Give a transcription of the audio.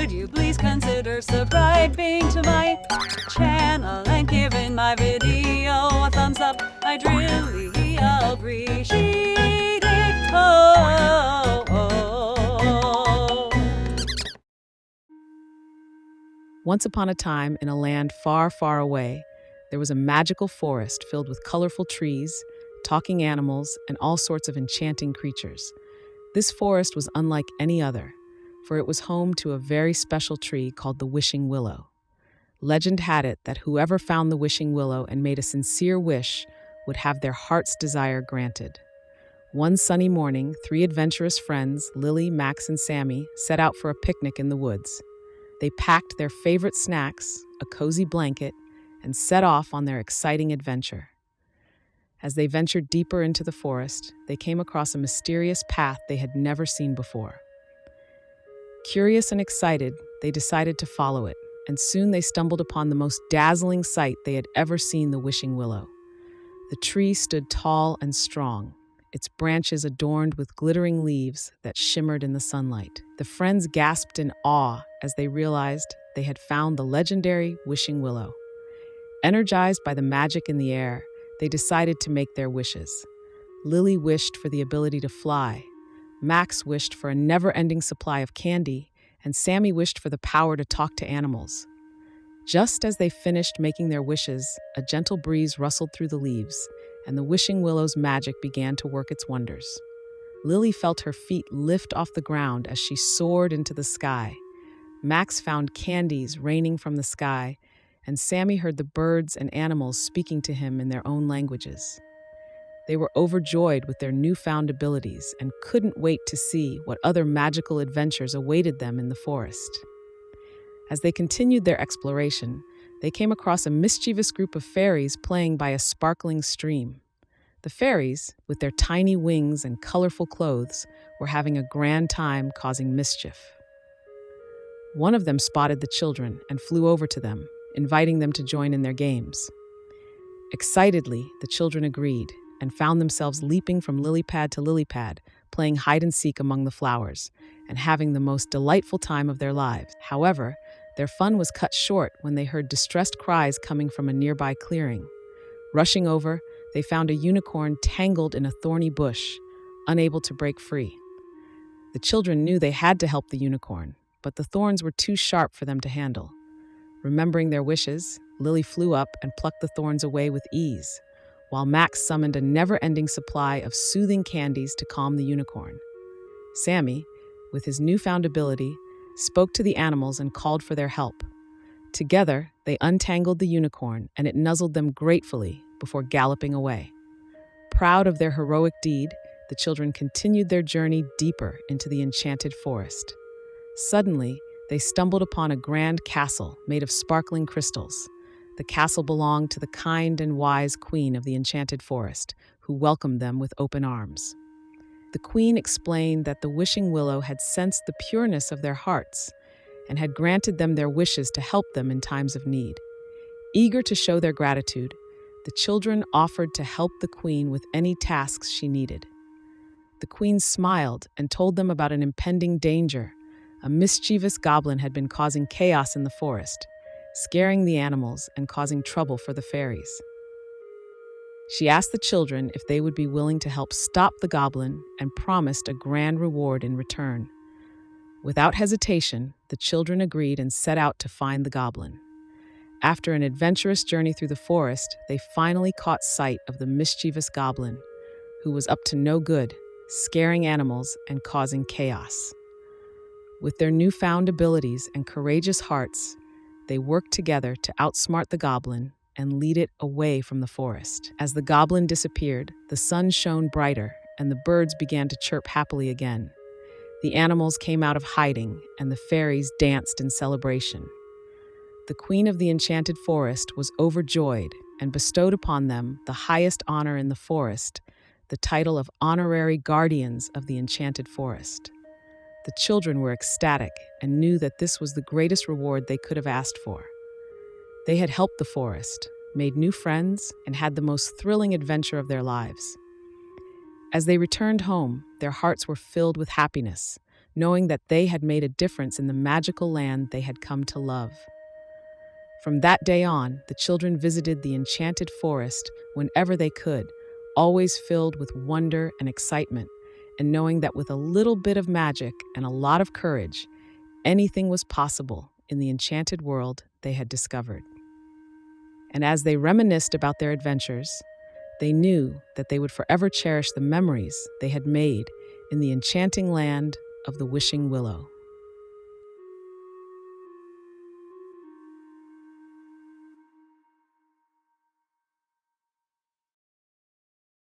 Could you please consider subscribing to my channel and giving my video a thumbs up? I'd really appreciate it. Once upon a time, in a land far, far away, there was a magical forest filled with colorful trees, talking animals, and all sorts of enchanting creatures. This forest was unlike any other, for it was home to a very special tree called the wishing willow. Legend had it that whoever found the wishing willow and made a sincere wish would have their heart's desire granted. One sunny morning, 3 adventurous friends, Lily, Max, and Sammy, set out for a picnic in the woods. They packed their favorite snacks, a cozy blanket, and set off on their exciting adventure. As they ventured deeper into the forest, they came across a mysterious path they had never seen before. Curious and excited, they decided to follow it, and soon they stumbled upon the most dazzling sight they had ever seen: the wishing willow. The tree stood tall and strong, its branches adorned with glittering leaves that shimmered in the sunlight. The friends gasped in awe as they realized they had found the legendary wishing willow. Energized by the magic in the air, they decided to make their wishes. Lily wished for the ability to fly, Max wished for a never-ending supply of candy, and Sammy wished for the power to talk to animals. Just as they finished making their wishes, a gentle breeze rustled through the leaves, and the wishing willow's magic began to work its wonders. Lily felt her feet lift off the ground as she soared into the sky. Max found candies raining from the sky, and Sammy heard the birds and animals speaking to him in their own languages. They were overjoyed with their newfound abilities and couldn't wait to see what other magical adventures awaited them in the forest. As they continued their exploration, they came across a mischievous group of fairies playing by a sparkling stream. The fairies, with their tiny wings and colorful clothes, were having a grand time causing mischief. One of them spotted the children and flew over to them, inviting them to join in their games. Excitedly, the children agreed and found themselves leaping from lily pad to lily pad, playing hide-and-seek among the flowers, and having the most delightful time of their lives. However, their fun was cut short when they heard distressed cries coming from a nearby clearing. Rushing over, they found a unicorn tangled in a thorny bush, unable to break free. The children knew they had to help the unicorn, but the thorns were too sharp for them to handle. Remembering their wishes, Lily flew up and plucked the thorns away with ease, while Max summoned a never-ending supply of soothing candies to calm the unicorn. Sammy, with his newfound ability, spoke to the animals and called for their help. Together, they untangled the unicorn, and it nuzzled them gratefully before galloping away. Proud of their heroic deed, the children continued their journey deeper into the enchanted forest. Suddenly, they stumbled upon a grand castle made of sparkling crystals. The castle belonged to the kind and wise queen of the enchanted forest, who welcomed them with open arms. The queen explained that the wishing willow had sensed the pureness of their hearts and had granted them their wishes to help them in times of need. Eager to show their gratitude, the children offered to help the queen with any tasks she needed. The queen smiled and told them about an impending danger. A mischievous goblin had been causing chaos in the forest, scaring the animals and causing trouble for the fairies. She asked the children if they would be willing to help stop the goblin and promised a grand reward in return. Without hesitation, the children agreed and set out to find the goblin. After an adventurous journey through the forest, they finally caught sight of the mischievous goblin, who was up to no good, scaring animals and causing chaos. With their newfound abilities and courageous hearts, they worked together to outsmart the goblin and lead it away from the forest. As the goblin disappeared, the sun shone brighter and the birds began to chirp happily again. The animals came out of hiding and the fairies danced in celebration. The queen of the enchanted forest was overjoyed and bestowed upon them the highest honor in the forest, the title of honorary guardians of the enchanted forest. The children were ecstatic and knew that this was the greatest reward they could have asked for. They had helped the forest, made new friends, and had the most thrilling adventure of their lives. As they returned home, their hearts were filled with happiness, knowing that they had made a difference in the magical land they had come to love. From that day on, the children visited the enchanted forest whenever they could, always filled with wonder and excitement, and knowing that with a little bit of magic and a lot of courage, anything was possible in the enchanted world they had discovered. And as they reminisced about their adventures, they knew that they would forever cherish the memories they had made in the enchanting land of the Wishing Willow.